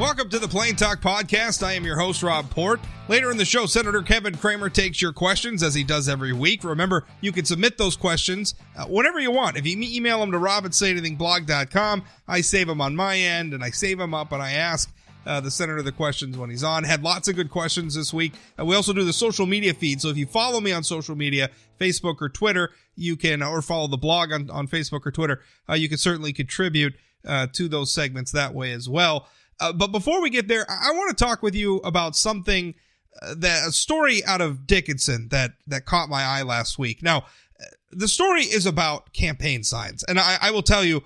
Welcome to the Plain Talk Podcast. I am your host, Rob Port. Later in the show, Senator Kevin Cramer takes your questions, as he does every week. Remember, you can submit those questions whenever you want. If you email them to rob@sayanythingblog.com, I save them on my end, and I save them up, and I ask the senator the questions when he's on. Had lots of good questions this week. We also do the social media feed, so if you follow me on social media, Facebook or Twitter, you can, or follow the blog on Facebook or Twitter, you can certainly contribute to those segments that way as well. But before we get there, I want to talk with you about something, a story out of Dickinson that caught my eye last week. Now, the story is about campaign signs, and I will tell you,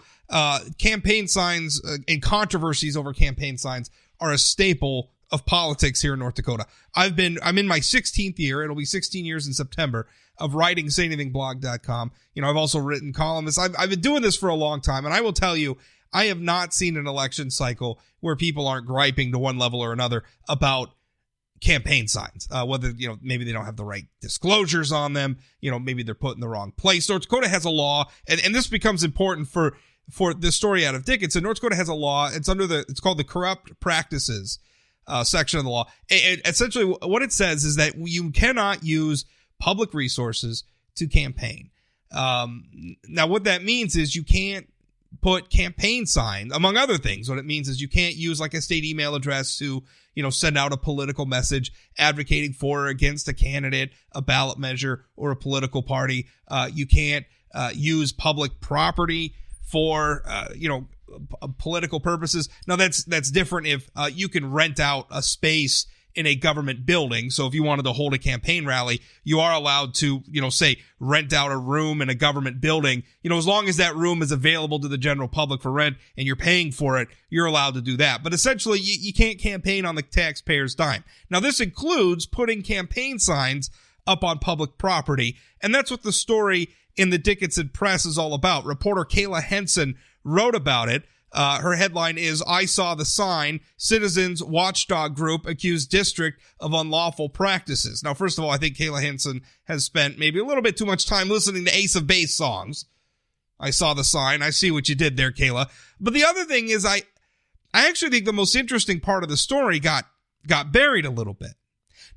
campaign signs and controversies over campaign signs are a staple of politics here in North Dakota. I'm in my 16th year. It'll be 16 years in September of writing statewide.com. You know, I've also written columns. I've been doing this for a long time, and I will tell you, I have not seen an election cycle where people aren't griping to one level or another about campaign signs, whether, you know, maybe they don't have the right disclosures on them, you know, maybe they're put in the wrong place. North Dakota has a law, and this becomes important for this story out of Dickinson. North Dakota has a law. It's called the Corrupt Practices section of the law. Essentially, what it says is that you cannot use public resources to campaign. Now, what that means is you can't put campaign signs, among other things. What it means is you can't use like a state email address to, you know, send out a political message advocating for or against a candidate, a ballot measure, or a political party. You can't use public property for, political purposes. Now, that's different if you can rent out a space in a government building. So if you wanted to hold a campaign rally, you are allowed to, you know, say rent out a room in a government building. You know, as long as that room is available to the general public for rent and you're paying for it, you're allowed to do that. But essentially, you can't campaign on the taxpayer's dime. Now, this includes putting campaign signs up on public property. And that's what the story in the Dickinson Press is all about. Reporter Kayla Henson wrote about it. Her headline is, "I saw the sign. Citizens Watchdog Group accused district of unlawful practices." Now, first of all, I think Kayla Henson has spent maybe a little bit too much time listening to Ace of Base songs. I saw the sign. I see what you did there, Kayla. But the other thing is, I actually think the most interesting part of the story got buried a little bit.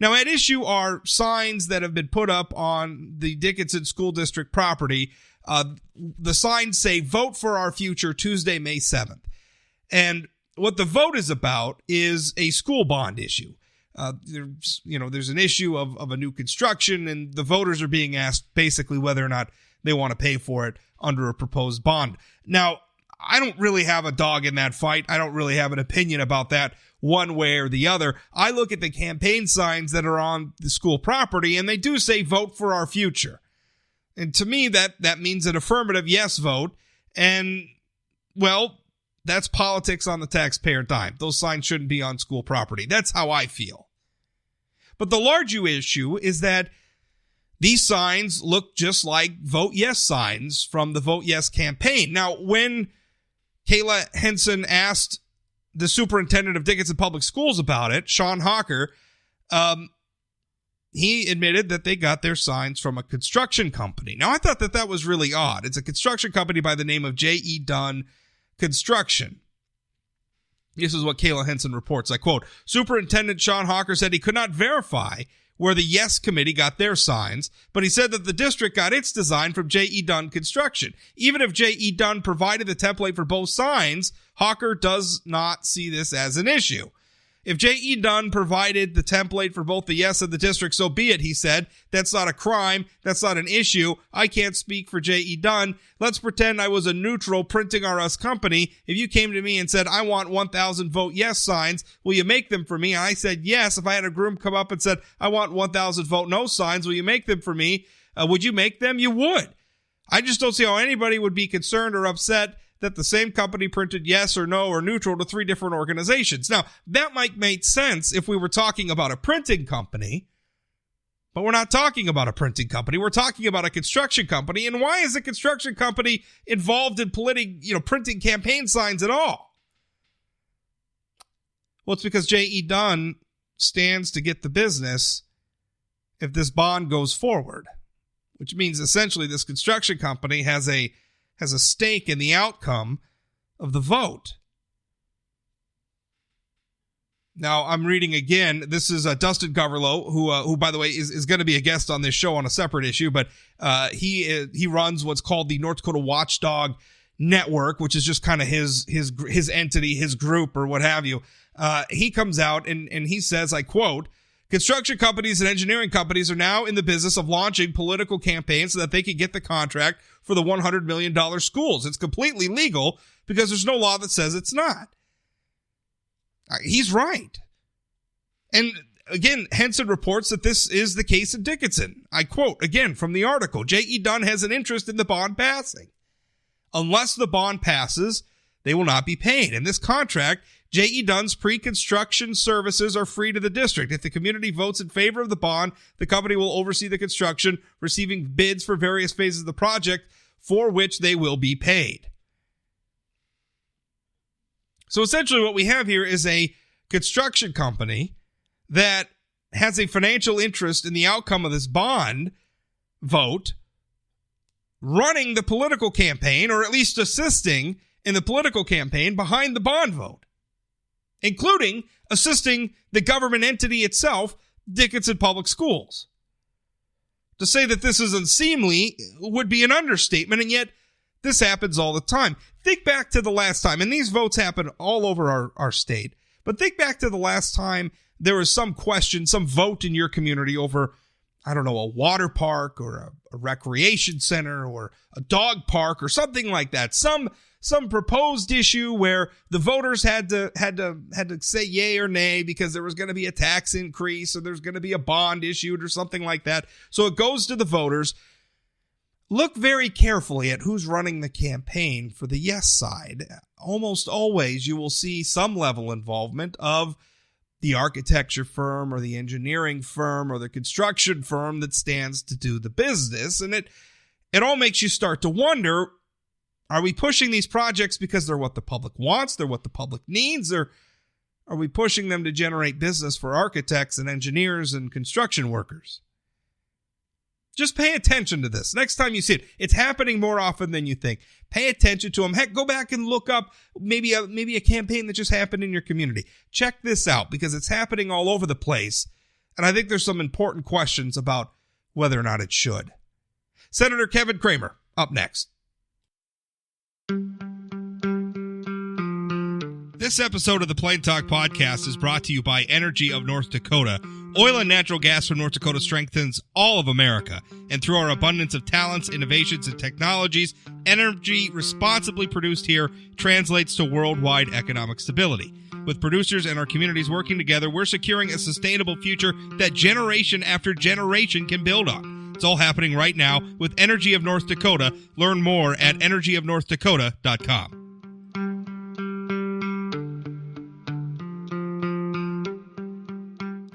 Now, at issue are signs that have been put up on the Dickinson School District property. The signs say, "Vote for our future," Tuesday, May 7th. And what the vote is about is a school bond issue. There's an issue of a new construction, and the voters are being asked basically whether or not they want to pay for it under a proposed bond. Now, I don't really have a dog in that fight. I don't really have an opinion about that one way or the other. I look at the campaign signs that are on the school property, and they do say, "Vote for our future." And to me, that means an affirmative yes vote. And, well, that's politics on the taxpayer dime. Those signs shouldn't be on school property. That's how I feel. But the larger issue is that these signs look just like Vote Yes signs from the Vote Yes campaign. Now, when Kayla Henson asked the superintendent of Dickinson Public Schools about it, Sean Hawker, he admitted that they got their signs from a construction company. Now, I thought that was really odd. It's a construction company by the name of J.E. Dunn Construction. This is what Kayla Henson reports. I quote, "Superintendent Sean Hawker said he could not verify where the Yes Committee got their signs, but he said that the district got its design from J.E. Dunn Construction. Even if J.E. Dunn provided the template for both signs, Hawker does not see this as an issue. If J.E. Dunn provided the template for both the Yes and the district, so be it," he said. "That's not a crime. That's not an issue. I can't speak for J.E. Dunn. Let's pretend I was a neutral printing R Us company. If you came to me and said, 'I want 1,000 Vote Yes signs, will you make them for me?' And I said, 'Yes.' If I had a groom come up and said, 'I want 1,000 Vote No signs, will you make them for me?' Would you make them? You would. I just don't see how anybody would be concerned or upset that the same company printed yes or no or neutral to 3 different organizations." Now, that might make sense if we were talking about a printing company, but we're not talking about a printing company. We're talking about a construction company. And why is a construction company involved in printing campaign signs at all? Well, it's because J.E. Dunn stands to get the business if this bond goes forward, which means essentially this construction company has a stake in the outcome of the vote. Now, I'm reading again. This is Dustin Goverlow, who, by the way, is going to be a guest on this show on a separate issue, but he runs what's called the North Dakota Watchdog Network, which is just kind of his entity, his group, or what have you. He comes out and he says, I quote, "Construction companies and engineering companies are now in the business of launching political campaigns so that they can get the contract for the $100 million schools. It's completely legal because there's no law that says it's not." He's right. And again, Henson reports that this is the case in Dickinson. I quote again from the article, "J.E. Dunn has an interest in the bond passing. Unless the bond passes, they will not be paid. In this contract, J.E. Dunn's pre-construction services are free to the district. If the community votes in favor of the bond, the company will oversee the construction, receiving bids for various phases of the project for which they will be paid." So essentially what we have here is a construction company that has a financial interest in the outcome of this bond vote, running the political campaign, or at least assisting in the political campaign behind the bond vote, including assisting the government entity itself, Dickinson Public Schools. To say that this is unseemly would be an understatement, and yet this happens all the time. Think back to the last time, and these votes happen all over our state, but think back to the last time there was some question, some vote in your community over, I don't know, a water park or a recreation center or a dog park or something like that. Some proposed issue where the voters had to say yay or nay because there was going to be a tax increase or there's going to be a bond issued or something like that. So it goes to the voters. Look very carefully at who's running the campaign for the yes side. Almost always you will see some level involvement of the architecture firm or the engineering firm or the construction firm that stands to do the business. And it all makes you start to wonder, are we pushing these projects because they're what the public wants, they're what the public needs, or are we pushing them to generate business for architects and engineers and construction workers? Just pay attention to this. Next time you see it, it's happening more often than you think. Pay attention to them. Heck, go back and look up maybe a campaign that just happened in your community. Check this out because it's happening all over the place. And I think there's some important questions about whether or not it should. Senator Kevin Cramer, up next. This episode of the Plain Talk Podcast is brought to you by Energy of North Dakota. Oil and natural gas from North Dakota strengthens all of America. And through our abundance of talents, innovations, and technologies, energy responsibly produced here translates to worldwide economic stability. With producers and our communities working together, we're securing a sustainable future that generation after generation can build on. It's all happening right now with Energy of North Dakota. Learn more at energyofnorthdakota.com.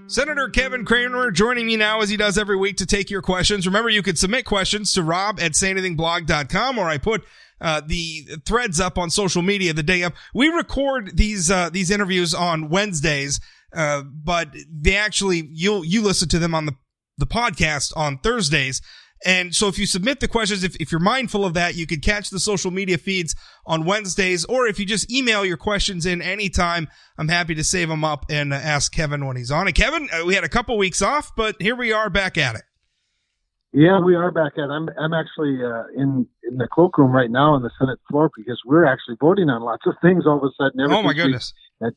Senator Kevin Cramer joining me now as he does every week to take your questions. Remember, you can submit questions to rob@sayanythingblog.com, or I put the threads up on social media the day up. We record these interviews on Wednesdays, but they actually, you listen to them on the podcast on Thursdays. And so if you submit the questions, if you're mindful of that, you can catch the social media feeds on Wednesdays, or if you just email your questions in anytime, I'm happy to save them up and ask Kevin when he's on. And Kevin, we had a couple weeks off, but here we are back at it. Yeah, we are back at it. I'm actually in the cloakroom right now on the Senate floor because we're actually voting on lots of things all of a sudden. Oh my goodness.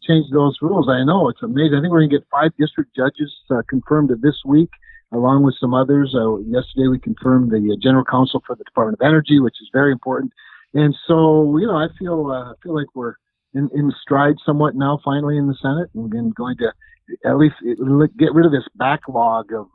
Changed those rules. I know, it's amazing. I think we're going to get 5 district judges confirmed this week, along with some others. Yesterday we confirmed the general counsel for the Department of Energy, which is very important. And so, I feel like we're in stride somewhat now, finally in the Senate, and we're going to at least get rid of this backlog of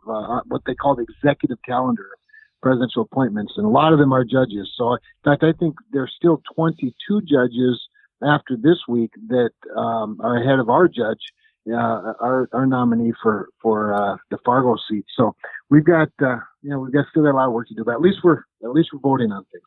what they call the executive calendar of presidential appointments. And a lot of them are judges. So in fact, I think there's still 22 judges after this week that are ahead of our judge, our nominee for the Fargo seat. So we've got still got a lot of work to do, but at least we're voting on things.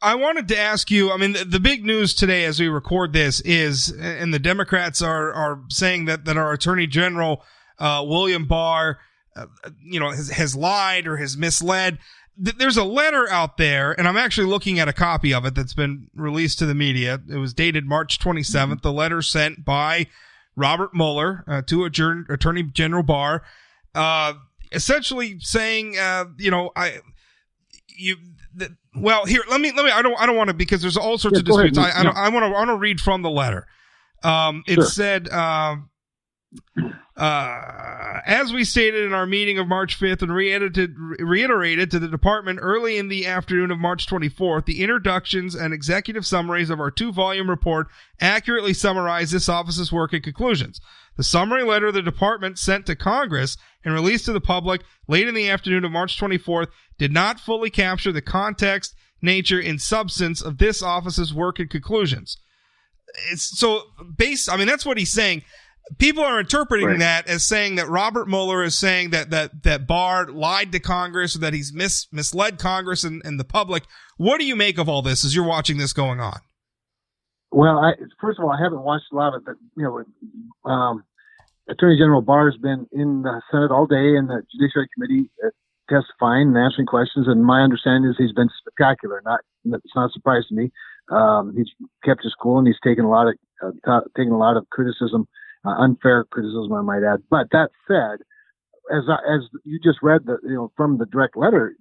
I wanted to ask you, I mean, the big news today as we record this is, and the Democrats are saying that our Attorney General, William Barr, has lied or has misled. There's a letter out there, and I'm actually looking at a copy of it that's been released to the media. It was dated March 27th. The letter sent by Robert Mueller, to Attorney General Barr, essentially saying, well, here, let me, I don't want to, because there's all sorts of disputes. I want to read from the letter. It said, as we stated in our meeting of March 5th and reiterated to the department early in the afternoon of March 24th, the introductions and executive summaries of our 2-volume report accurately summarize this office's work and conclusions. The summary letter the department sent to Congress and released to the public late in the afternoon of March 24th did not fully capture the context, nature, and substance of this office's work and conclusions. That's what he's saying. People are interpreting that as saying that Robert Mueller is saying that Barr lied to Congress, or that he's misled Congress and the public. What do you make of all this as you're watching this going on? Well, first of all, I haven't watched a lot of it, but Attorney General Barr has been in the Senate all day in the Judiciary Committee testifying and answering questions, and my understanding is he's been spectacular. It's not a surprise to me. He's kept his cool, and he's taken a lot of criticism. Unfair criticism, I might add. But that said, as you just read from the direct letter,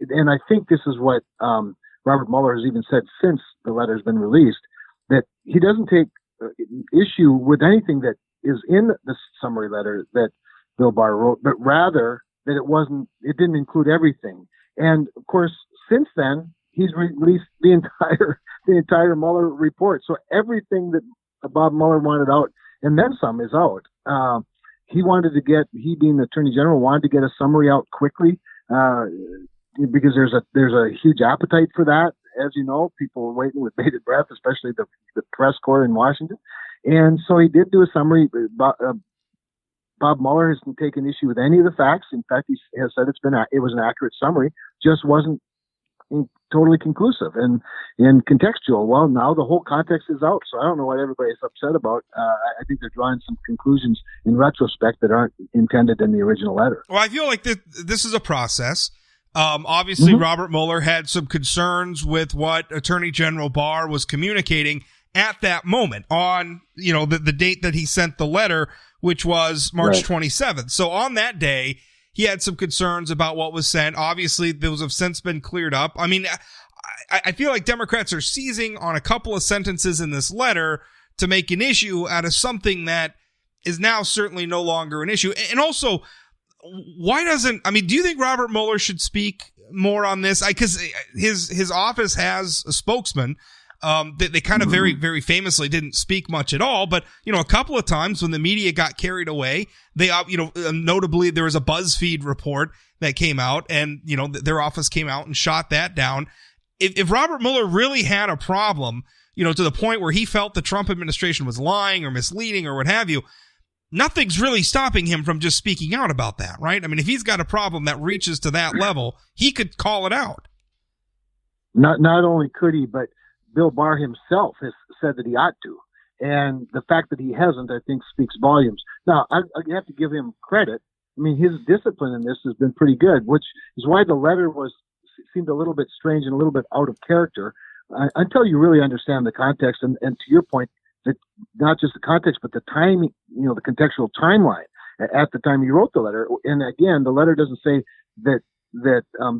and I think this is what Robert Mueller has even said since the letter has been released, that he doesn't take issue with anything that is in the summary letter that Bill Barr wrote, but rather that it didn't include everything. And of course, since then, he's released the entire Mueller report. So everything that Bob Mueller wanted out, and then some, is out. He being the Attorney General, wanted to get a summary out quickly because there's a huge appetite for that. As you know, people are waiting with bated breath, especially the press corps in Washington. And so he did do a summary. Bob Mueller hasn't taken issue with any of the facts. In fact, he has said it was an accurate summary, just wasn't totally conclusive and contextual. Well, now the whole context is out, so I don't know what everybody's upset about. I think they're drawing some conclusions in retrospect that aren't intended in the original letter. Well, I feel like this is a process. Obviously, Robert Mueller had some concerns with what Attorney General Barr was communicating at that moment on, the date that he sent the letter, which was March 27th. So on that day, he had some concerns about what was sent. Obviously, those have since been cleared up. I mean, I feel like Democrats are seizing on a couple of sentences in this letter to make an issue out of something that is now certainly no longer an issue. And also, do you think Robert Mueller should speak more on this? Because his office has a spokesman. They kind of very, very famously didn't speak much at all, but, a couple of times when the media got carried away, they, notably there was a BuzzFeed report that came out and, their office came out and shot that down. If Robert Mueller really had a problem, to the point where he felt the Trump administration was lying or misleading or what have you, nothing's really stopping him from just speaking out about that, right? I mean, if he's got a problem that reaches to that level, he could call it out. Not only could he, but Bill Barr himself has said that he ought to. And the fact that he hasn't, I think, speaks volumes. Now, I have to give him credit. I mean, his discipline in this has been pretty good, which is why the letter seemed a little bit strange and a little bit out of character until you really understand the context. And to your point, that not just the context, but the time, the contextual timeline at the time he wrote the letter. And again, the letter doesn't say that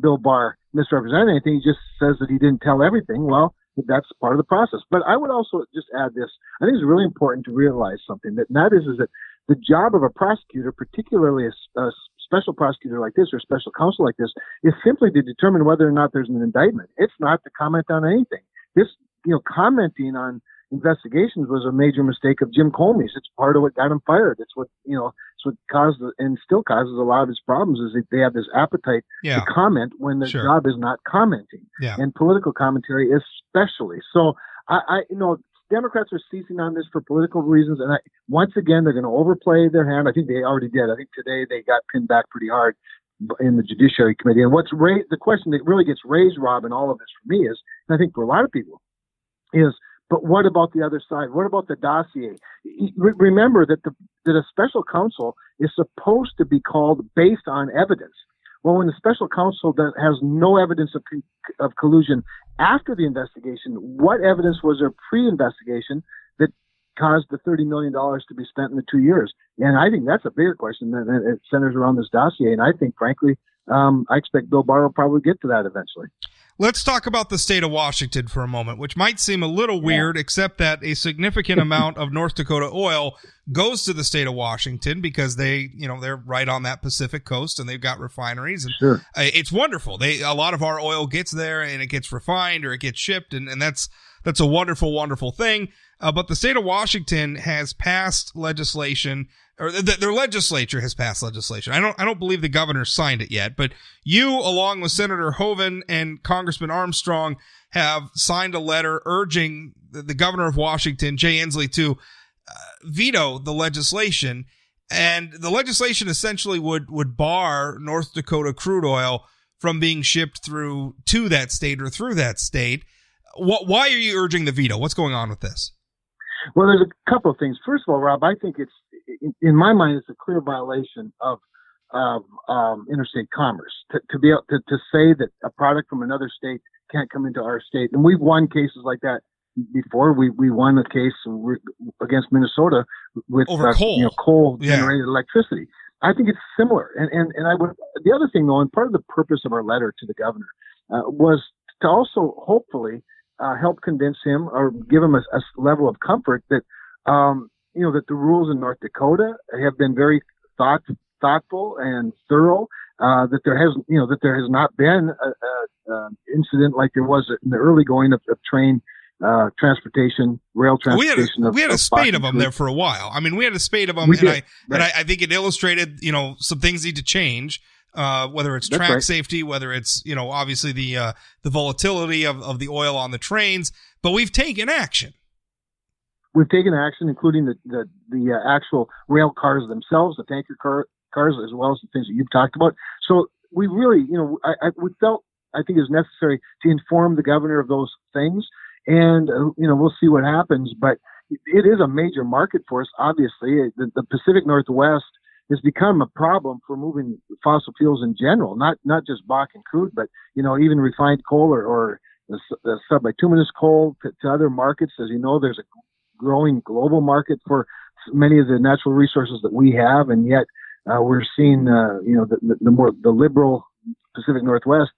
Bill Barr misrepresented anything. He just says that he didn't tell everything. Well, that's part of the process. But I would also just add this. I think it's really important to realize something, that is that the job of a prosecutor, particularly a special prosecutor like this or special counsel like this, is simply to determine whether or not there's an indictment. It's not to comment on anything. This, commenting on investigations was a major mistake of Jim Comey's. It's part of what got him fired. It's what, it's what caused and still causes a lot of his problems, is that they have this appetite to comment when their job is not commenting, and political commentary especially. So I Democrats are seizing on this for political reasons, and once again they're going to overplay their hand. I think they already did. I think today they got pinned back pretty hard in the Judiciary Committee. And the question that really gets raised, Rob, in all of this for me is, and I think for a lot of people, is, but what about the other side? What about the dossier? Remember that a special counsel is supposed to be called based on evidence. Well, when the special counsel has no evidence of collusion after the investigation, what evidence was there pre-investigation that caused the $30 million to be spent in the 2 years? And I think that's a bigger question that it centers around this dossier. And I think, frankly, I expect Bill Barr will probably get to that eventually. Let's talk about the state of Washington for a moment, which might seem a little weird, except that a significant amount of North Dakota oil goes to the state of Washington because they're right on that Pacific coast and they've got refineries. And sure. It's wonderful. A lot of our oil gets there and it gets refined or it gets shipped, and that's a wonderful, wonderful thing. But the state of Washington has passed legislation, or their legislature has passed legislation. I don't believe the governor signed it yet, but you, along with Senator Hoeven and Congressman Armstrong, have signed a letter urging the governor of Washington, Jay Inslee, to veto the legislation. And the legislation essentially would bar North Dakota crude oil from being shipped to that state or through that state. Why are you urging the veto? What's going on with this? Well, there's a couple of things. First of all, Rob, I think it's, in my mind, it's a clear violation of interstate commerce to be able to say that a product from another state can't come into our state. And we've won cases like that before. We won a case against Minnesota with over coal generated electricity. I think it's similar. And I would, the other thing though, and part of the purpose of our letter to the governor was to also hopefully help convince him or give him a level of comfort that, that the rules in North Dakota have been very thoughtful and thorough, that there has not been an incident like there was in the early going of train transportation, rail transportation. We had a spate of them there for a while. I mean, we had a spate of them, I think it illustrated, some things need to change. Whether it's track safety, whether it's, obviously the volatility of the oil on the trains, but we've taken action. We've taken action, including the actual rail cars themselves, the tanker cars, as well as the things that you've talked about. So we really, we felt, I think it was necessary to inform the governor of those things, and, we'll see what happens, but it is a major market for us. Obviously, the Pacific Northwest has become a problem for moving fossil fuels in general, not just Bakken crude, but, even refined coal or the subbituminous coal to other markets. As you know, there's a growing global market for many of the natural resources that we have. And yet we're seeing, the liberal Pacific Northwest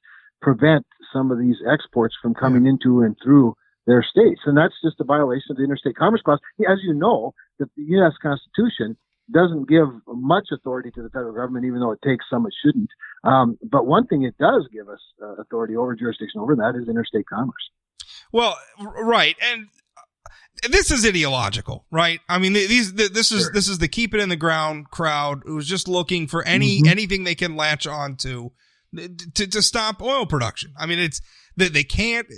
prevent some of these exports from coming into and through their states. And that's just a violation of the Interstate Commerce Clause. As you know, that the U.S. Constitution doesn't give much authority to the federal government, even though it takes some, it shouldn't. But one thing it does give us authority over, jurisdiction over, and that is interstate commerce. Well, right. And this is ideological, right? I mean, this is the keep it in the ground crowd who's just looking for anything they can latch on to stop oil production. I mean, it's they can't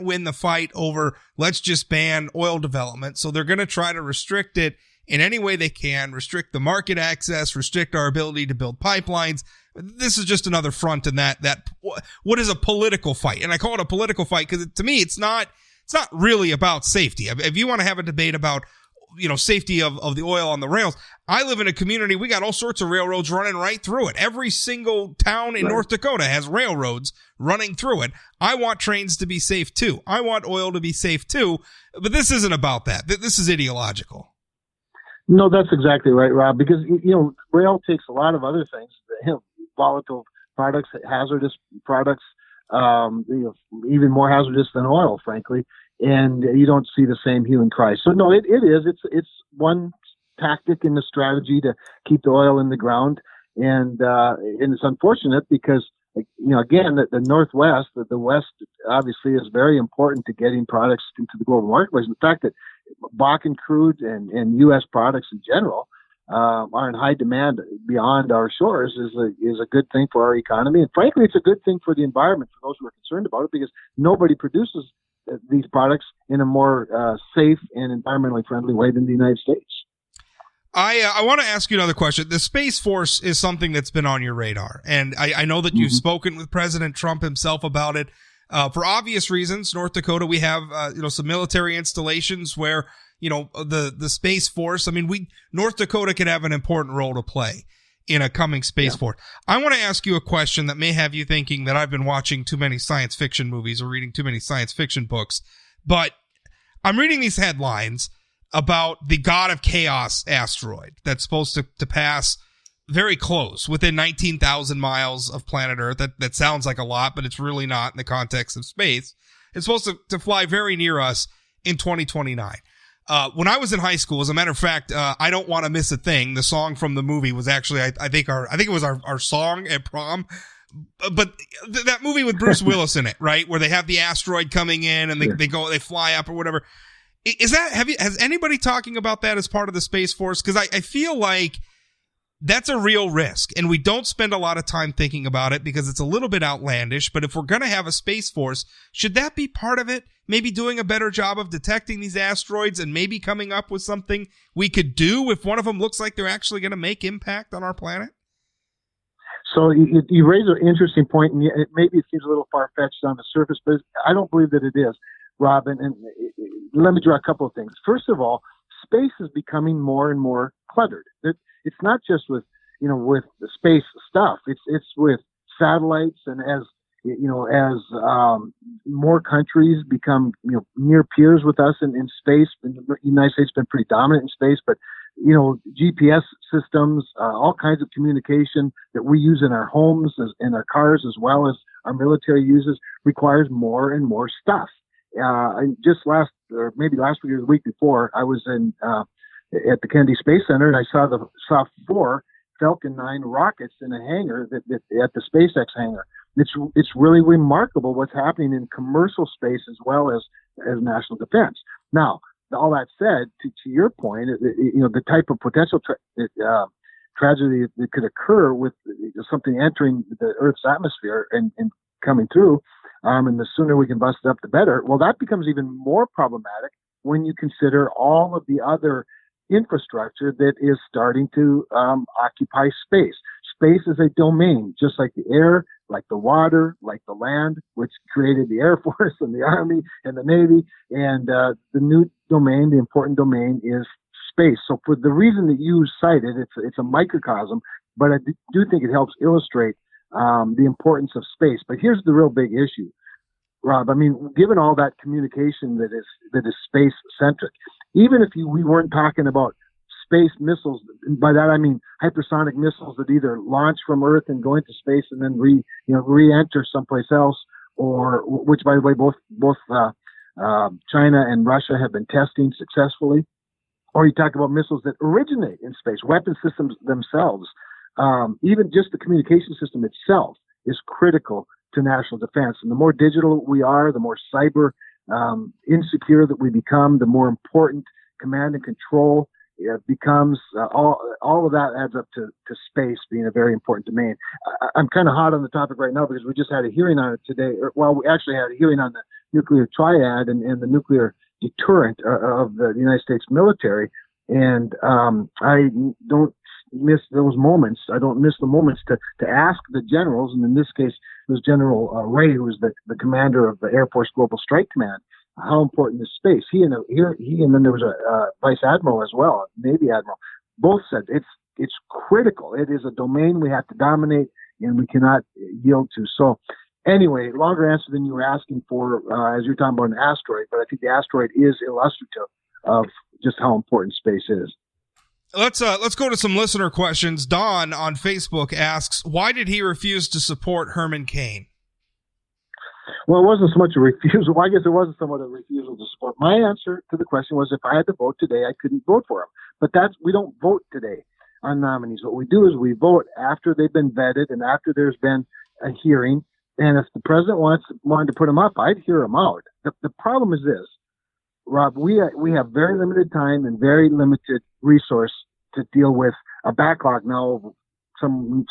win the fight over let's just ban oil development. So they're going to try to restrict it in any way they can, restrict the market access, restrict our ability to build pipelines. This is just another front in that what is a political fight. And I call it a political fight because to me, it's not really about safety. If you want to have a debate about, safety of the oil on the rails, I live in a community, we got all sorts of railroads running right through it. Every single town in North Dakota has railroads running through it. I want trains to be safe too. I want oil to be safe too. But this isn't about that. This is ideological. No, that's exactly right, Rob, because, rail takes a lot of other things, volatile products, hazardous products, even more hazardous than oil, frankly, and you don't see the same hue and cry. So no, it's one tactic in the strategy to keep the oil in the ground, and it's unfortunate because, again, the Northwest, the West obviously is very important to getting products into the global marketplace. The fact that Bakken crude and U.S. products in general are in high demand beyond our shores is a good thing for our economy. And frankly, it's a good thing for the environment for those who are concerned about it, because nobody produces these products in a more safe and environmentally friendly way than the United States. I want to ask you another question. The Space Force is something that's been on your radar, and I know that you've spoken with President Trump himself about it. For obvious reasons, North Dakota, we have some military installations where the Space Force. I mean, North Dakota could have an important role to play in a coming Space Force. I want to ask you a question that may have you thinking that I've been watching too many science fiction movies or reading too many science fiction books, but I'm reading these headlines about the God of Chaos asteroid that's supposed to pass very close, within 19,000 miles of planet Earth. That sounds like a lot, but it's really not in the context of space. It's supposed to fly very near us in 2029. When I was in high school, as a matter of fact, I Don't Want to Miss a Thing, the song from the movie, was actually, I think it was our song at prom. But that movie with Bruce Willis in it, right? Where they have the asteroid coming in and they fly up or whatever. Has anybody talking about that as part of the Space Force? Because I feel like that's a real risk, and we don't spend a lot of time thinking about it because it's a little bit outlandish. But if we're going to have a Space Force, should that be part of it? Maybe doing a better job of detecting these asteroids and maybe coming up with something we could do if one of them looks like they're actually going to make impact on our planet? So you raise an interesting point, and maybe it seems a little far-fetched on the surface, but I don't believe that it is, Rob. And let me draw a couple of things. First of all, space is becoming more and more cluttered. It's not just with the space stuff. It's with satellites, and as more countries become near peers with us in space. And the United States has been pretty dominant in space, but GPS systems, all kinds of communication that we use in our homes, in our cars, as well as our military uses, requires more and more stuff. And just last week or the week before, I was at the Kennedy Space Center, and I saw 4 Falcon 9 rockets in a hangar at the SpaceX hangar. It's really remarkable what's happening in commercial space as well as national defense. Now, all that said, to your point, the type of potential tragedy that could occur with something entering the Earth's atmosphere and coming through, and the sooner we can bust it up, the better. Well, that becomes even more problematic when you consider all of the other infrastructure that is starting to occupy space. Space is a domain, just like the air, like the water, like the land, which created the Air Force and the Army and the Navy. And the new domain, the important domain, is space. So for the reason that you cited, it's a microcosm, but I do think it helps illustrate the importance of space. But here's the real big issue, Rob. I mean, given all that communication that is space centric, even if we weren't talking about space missiles, by that I mean hypersonic missiles that either launch from Earth and go into space and then re-enter someplace else, or which, by the way, both China and Russia have been testing successfully. Or you talk about missiles that originate in space, weapon systems themselves. Even just the communication system itself is critical to national defense. And the more digital we are, the more cyber insecure that we become, the more important command and control becomes. All of that adds up to space being a very important domain. I'm kind of hot on the topic right now because we just had a hearing on it today. We actually had a hearing on the nuclear triad and the nuclear deterrent of the United States military. And I don't miss those moments. I don't miss the moments to ask the generals, and in this case, it was General Ray, who was the commander of the Air Force Global Strike Command, how important is space. He and then there was a Vice Admiral as well, Navy Admiral, both said it's critical. It is a domain we have to dominate and we cannot yield to. So anyway, longer answer than you were asking for as you're talking about an asteroid, but I think the asteroid is illustrative of just how important space is. Let's go to some listener questions. Don on Facebook asks, why did he refuse to support Herman Cain? Well, it wasn't so much a refusal. I guess it wasn't somewhat a refusal to support. My answer to the question was if I had to vote today, I couldn't vote for him. But we don't vote today on nominees. What we do is we vote after they've been vetted and after there's been a hearing. And if the president wanted to put him up, I'd hear him out. The problem is this, Rob, we have very limited time and very limited resource to deal with a backlog now of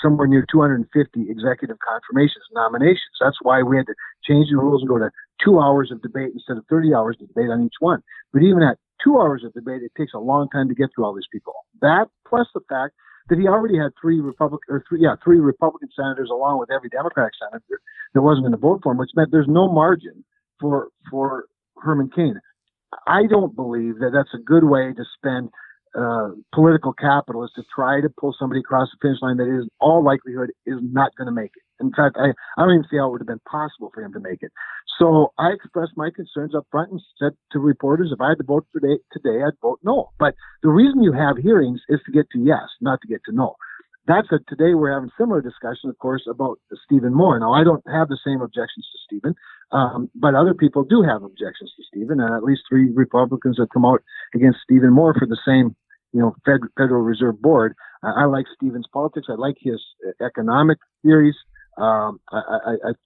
somewhere near 250 executive confirmations and nominations. That's why we had to change the rules and go to 2 hours of debate instead of 30 hours of debate on each one. But even at 2 hours of debate, it takes a long time to get through all these people. That plus the fact that he already had three Republican senators along with every Democratic senator that wasn't going to vote for him, which meant there's no margin for Herman Cain. I don't believe that that's a good way to spend political capital, is to try to pull somebody across the finish line that is all likelihood is not going to make it. In fact, I don't even see how it would have been possible for him to make it. So I expressed my concerns up front and said to reporters, if I had to vote today, I'd vote no. But the reason you have hearings is to get to yes, not to get to no. Today we're having similar discussion, of course, about Stephen Moore. Now, I don't have the same objections to Stephen, but other people do have objections to Stephen, and at least 3 Republicans have come out against Stephen Moore for the same, Federal Reserve Board. I like Stephen's politics. I like his economic theories. I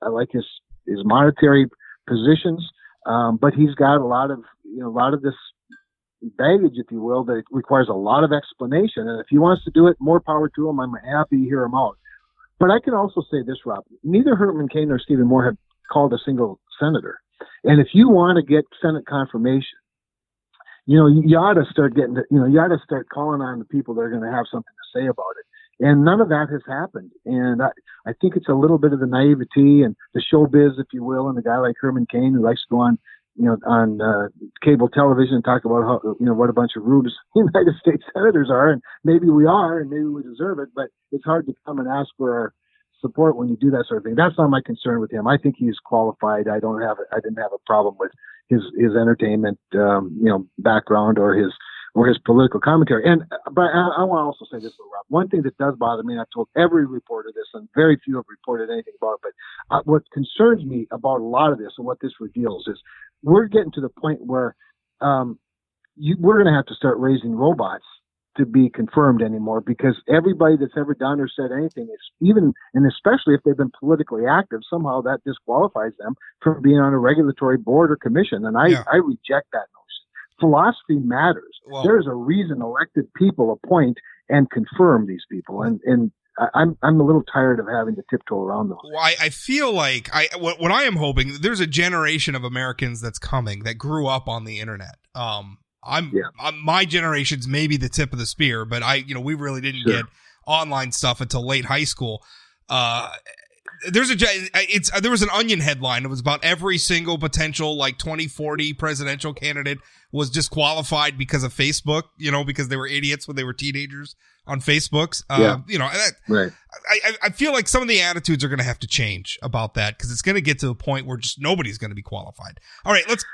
like his monetary positions, but he's got a lot of this baggage, if you will, that requires a lot of explanation. And if he wants to do it, more power to him. I'm happy to hear him out. But I can also say this, Rob, neither Herman Cain nor Stephen Moore have called a single senator. And if you want to get Senate confirmation, you ought to start you ought to start calling on the people that are going to have something to say about it. And none of that has happened. And I think it's a little bit of the naivety and the showbiz, if you will, and a guy like Herman Cain who likes to go on cable television and talk about how, what a bunch of rubes United States senators are. And maybe we are, and maybe we deserve it, but it's hard to come and ask for our support when you do that sort of thing. That's not my concern with him. I think he's qualified. I didn't have a problem with his entertainment, background or his political commentary. But I want to also say this, Rob. One thing that does bother me, and I've told every reporter this, and very few have reported anything about it, but what concerns me about a lot of this and what this reveals is we're getting to the point where we're going to have to start raising robots to be confirmed anymore, because everybody that's ever done or said anything and especially if they've been politically active, somehow that disqualifies them from being on a regulatory board or commission. And I reject that notion. Philosophy matters. Well, there's a reason elected people appoint and confirm these people. And I'm a little tired of having to tiptoe around those. Well, I feel like what I am hoping, there's a generation of Americans that's coming that grew up on the internet. My generation's maybe the tip of the spear, but we really didn't get online stuff until late high school. There was an Onion headline. It was about every single potential 2040 presidential candidate was disqualified because of Facebook, because they were idiots when they were teenagers on Facebooks. Right. I feel like some of the attitudes are going to have to change about that, because it's going to get to a point where just nobody's going to be qualified. All right, let's.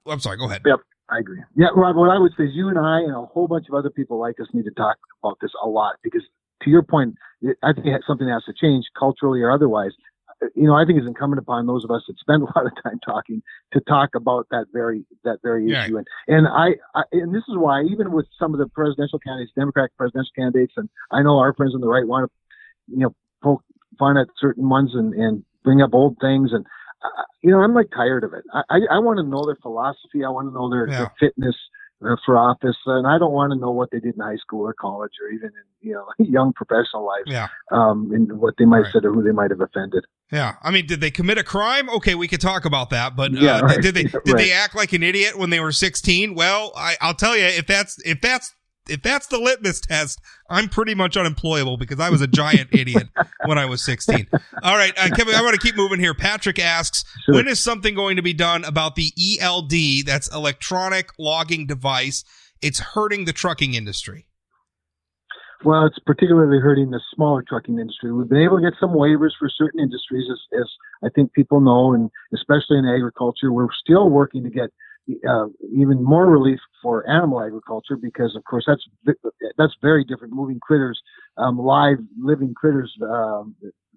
I'm sorry. Go ahead. Yep. I agree. Yeah, Rob, what I would say is you and I and a whole bunch of other people like us need to talk about this a lot, because to your point, I think something has to change culturally or otherwise. I think it's incumbent upon those of us that spend a lot of time talking to talk about that very issue. And this is why, even with some of the presidential candidates, Democratic presidential candidates, and I know our friends on the right want to, poke fun at certain ones and bring up old things. And, I'm tired of it. I want to know their philosophy. I want to know their fitness for office. And I don't want to know what they did in high school or college or even in, young professional life. Yeah. And what they might have said or who they might have offended. Yeah. I mean, did they commit a crime? Okay, we could talk about that. But did they act like an idiot when they were 16? Well, I'll tell you, if that's the litmus test, I'm pretty much unemployable, because I was a giant idiot when I was 16. All right, Kevin, I want to keep moving here. Patrick asks, when is something going to be done about the ELD, that's electronic logging device? It's hurting the trucking industry. Well, it's particularly hurting the smaller trucking industry. We've been able to get some waivers for certain industries, as I think people know, and especially in agriculture. We're still working to get even more relief for animal agriculture, because of course that's very different. Moving critters, live living critters,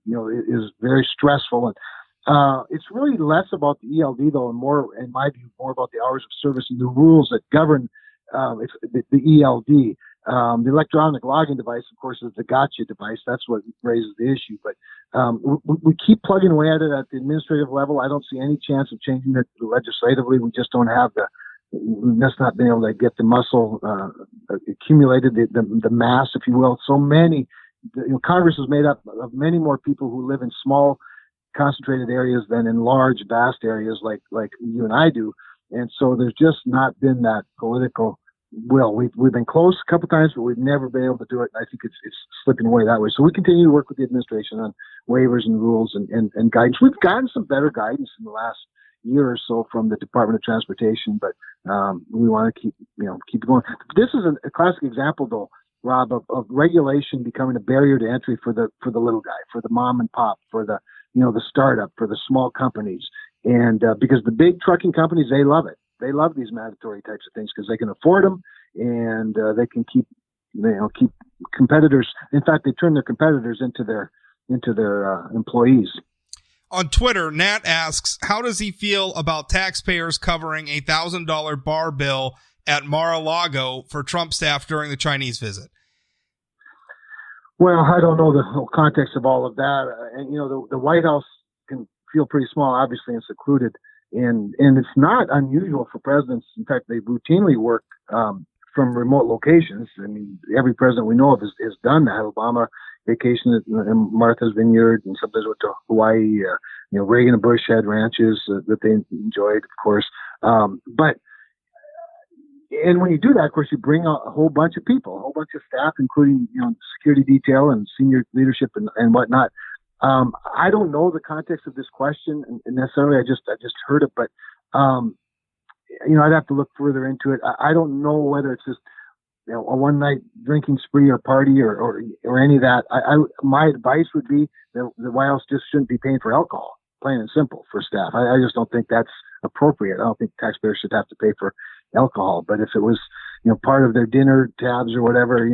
is very stressful. And it's really less about the ELD though, and more, in my view, more about the hours of service and the rules that govern the ELD. The electronic logging device, of course, is the gotcha device. That's what raises the issue. But we keep plugging away at it at the administrative level. I don't see any chance of changing it legislatively. We just don't have we've just not been able to get the muscle accumulated, the mass, if you will. So many, Congress is made up of many more people who live in small, concentrated areas than in large, vast areas like you and I do. And so there's just not been that political will. We've been close a couple times, but we've never been able to do it. I think it's slipping away that way. So we continue to work with the administration on waivers and rules and guidance. We've gotten some better guidance in the last year or so from the Department of Transportation, but we want to keep going. This is a classic example, though, Rob, of regulation becoming a barrier to entry for the little guy, for the mom and pop, for the startup, for the small companies. And because the big trucking companies, they love it. They love these mandatory types of things because they can afford them, and they can keep competitors. In fact, they turn their competitors into their employees. On Twitter, Nat asks, how does he feel about taxpayers covering a $1,000 bar bill at Mar-a-Lago for Trump staff during the Chinese visit? Well, I don't know the whole context of all of that. And, the White House can feel pretty small, obviously, and secluded. And it's not unusual for presidents. In fact, they routinely work from remote locations. I mean, every president we know of has done that. Obama vacationed at Martha's Vineyard, and sometimes went to Hawaii. Reagan and Bush had ranches that they enjoyed, of course. And when you do that, of course, you bring a whole bunch of people, a whole bunch of staff, including security detail and senior leadership and whatnot. I don't know the context of this question necessarily. I just heard it, but I'd have to look further into it. I don't know whether it's just a one night drinking spree or party or any of that. My advice would be that the White House just shouldn't be paying for alcohol, plain and simple, for staff. I just don't think that's appropriate. I don't think taxpayers should have to pay for alcohol. But if it was part of their dinner tabs or whatever,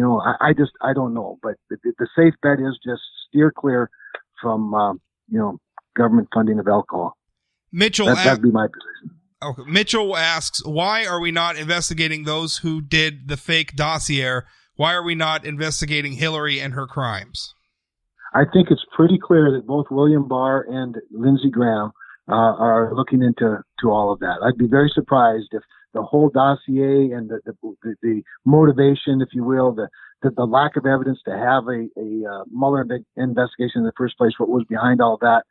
I don't know. But the safe bet is just steer clear from government funding of alcohol. Mitchell, that'd be my position. Okay. Mitchell asks, why are we not investigating those who did the fake dossier? Why are we not investigating Hillary and her crimes? I think it's pretty clear that both William Barr and Lindsey Graham are looking into all of that. I'd be very surprised if the whole dossier and the motivation, if you will, the lack of evidence to have a Mueller investigation in the first place, what was behind all that.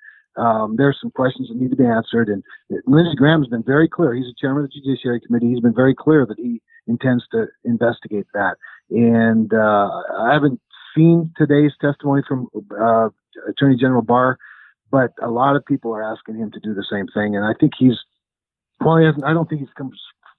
There's some questions that need to be answered. And Lindsey Graham has been very clear. He's the chairman of the Judiciary Committee. He's been very clear that he intends to investigate that. And I haven't seen today's testimony from Attorney General Barr, but a lot of people are asking him to do the same thing. And I think I don't think he's come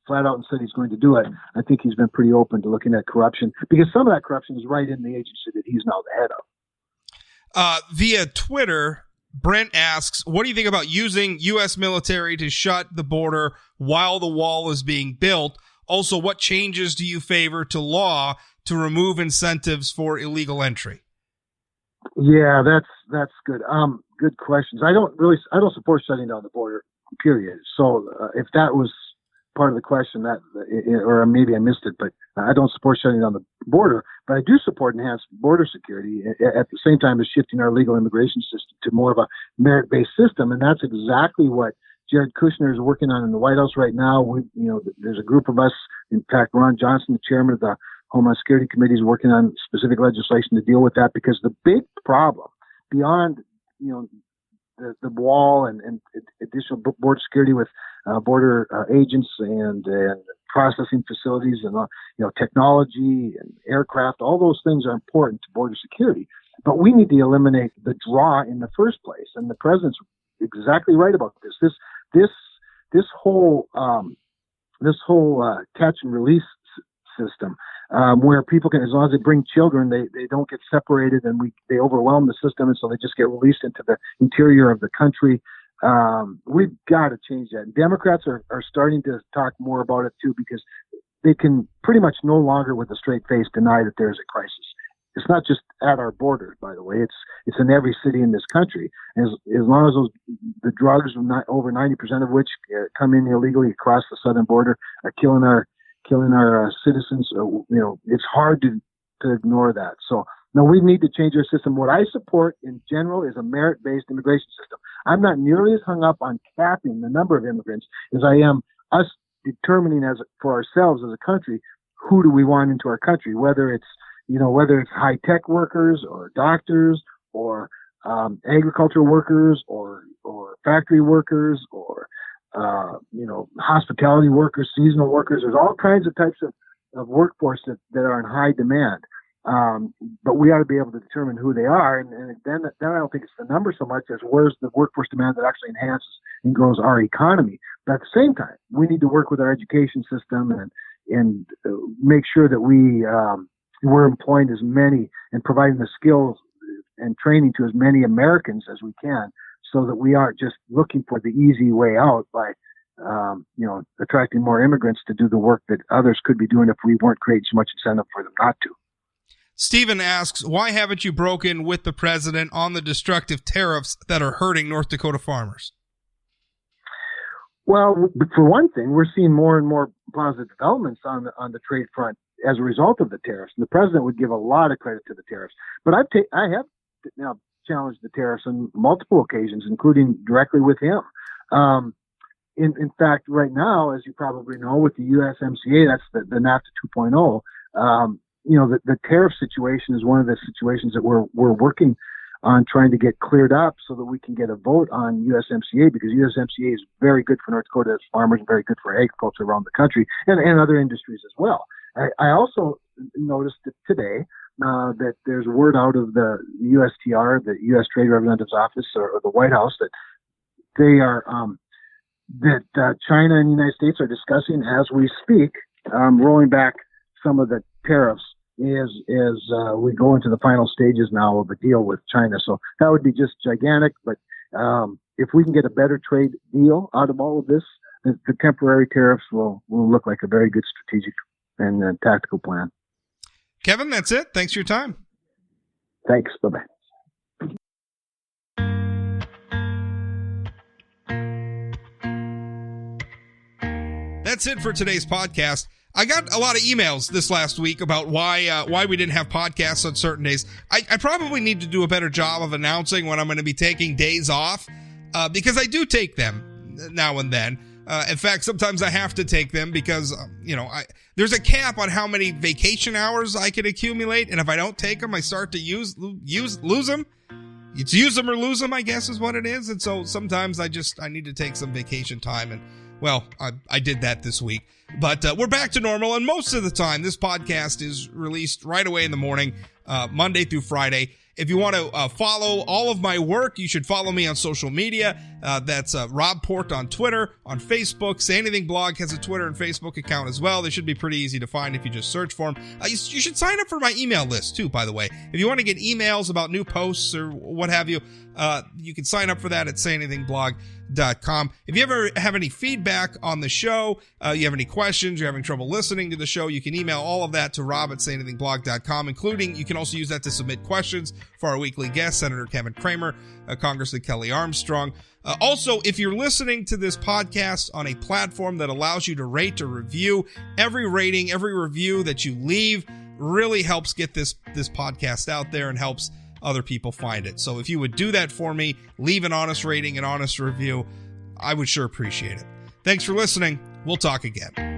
flat out and said he's going to do it. I think he's been pretty open to looking at corruption, because some of that corruption is right in the agency that he's now the head of. Via Twitter, Brent asks, what do you think about using U.S. military to shut the border while the wall is being built? Also, what changes do you favor to law to remove incentives for illegal entry? Yeah, that's good. Good questions. I don't support shutting down the border, period. So if that was part of the question, or maybe I missed it, but I don't support shutting down the border, but I do support enhanced border security at the same time as shifting our legal immigration system to more of a merit-based system. And that's exactly what Jared Kushner is working on in the White House right now. There's a group of us, in fact, Ron Johnson, the chairman of the Homeland Security Committee, is working on specific legislation to deal with that, because the big problem beyond, the wall and additional border security with border agents and processing facilities and technology and aircraft, all those things are important to border security. But we need to eliminate the draw in the first place, and the president's exactly right about this. This whole catch and release system, where people can, as long as they bring children, they don't get separated, and they overwhelm the system, and so they just get released into the interior of the country. We've got to change that. And Democrats are starting to talk more about it too, because they can pretty much no longer, with a straight face, deny that there's a crisis. It's not just at our borders, by the way. It's in every city in this country. As long as the drugs, over 90% of which come in illegally across the southern border, are killing our citizens, it's hard to ignore that. So, no, we need to change our system. What I support in general is a merit-based immigration system. I'm not nearly as hung up on capping the number of immigrants as I am us determining for ourselves as a country, who do we want into our country, whether it's high-tech workers or doctors or agricultural workers or factory workers or hospitality workers, seasonal workers. There's all kinds of types of workforce that are in high demand. But we ought to be able to determine who they are. And then I don't think it's the number so much as where's the workforce demand that actually enhances and grows our economy. But at the same time, we need to work with our education system and make sure that we're employing as many and providing the skills and training to as many Americans as we can, so that we aren't just looking for the easy way out by, attracting more immigrants to do the work that others could be doing if we weren't creating so much incentive for them not to. Stephen asks, why haven't you broken with the president on the destructive tariffs that are hurting North Dakota farmers? Well, for one thing, we're seeing more and more positive developments on the trade front as a result of the tariffs. And the president would give a lot of credit to the tariffs. But I have now challenged the tariffs on multiple occasions, including directly with him. In fact, right now, as you probably know, with the USMCA, that's the NAFTA 2.0, the tariff situation is one of the situations that we're working on trying to get cleared up so that we can get a vote on USMCA, because USMCA is very good for North Dakota's farmers and very good for agriculture around the country and other industries as well. I also noticed that today that there's word out of the USTR, the U.S. Trade Representative's Office, or the White House, that they are China and the United States are discussing as we speak, rolling back some of the tariffs as we go into the final stages now of a deal with China. So that would be just gigantic. But if we can get a better trade deal out of all of this, the temporary tariffs will look like a very good strategic and tactical plan. Kevin, that's it. Thanks for your time. Thanks. Bye-bye. That's it for today's podcast. I got a lot of emails this last week about why we didn't have podcasts on certain days. I probably need to do a better job of announcing when I'm going to be taking days off, because I do take them now and then. In fact, sometimes I have to take them because, there's a cap on how many vacation hours I can accumulate. And if I don't take them, I start to lose them. It's use them or lose them, I guess is what it is. And so sometimes I need to take some vacation time. And well, I did that this week, but we're back to normal. And most of the time, this podcast is released right away in the morning, Monday through Friday. If you want to follow all of my work, you should follow me on social media. That's Rob Port on Twitter, on Facebook. Say Anything Blog has a Twitter and Facebook account as well. They should be pretty easy to find if you just search for them. You should sign up for my email list too, by the way. If you want to get emails about new posts or what have you, you can sign up for that at sayanythingblog.com. If you ever have any feedback on the show, you have any questions, you're having trouble listening to the show, you can email all of that to rob at sayanythingblog.com, including you can also use that to submit questions for our weekly guest, Senator Kevin Cramer, Congressman Kelly Armstrong. Also, if you're listening to this podcast on a platform that allows you to rate or review, every rating, every review that you leave really helps get this podcast out there and helps other people find it. So if you would do that for me, leave an honest rating, an honest review, I would sure appreciate it. Thanks for listening. We'll talk again.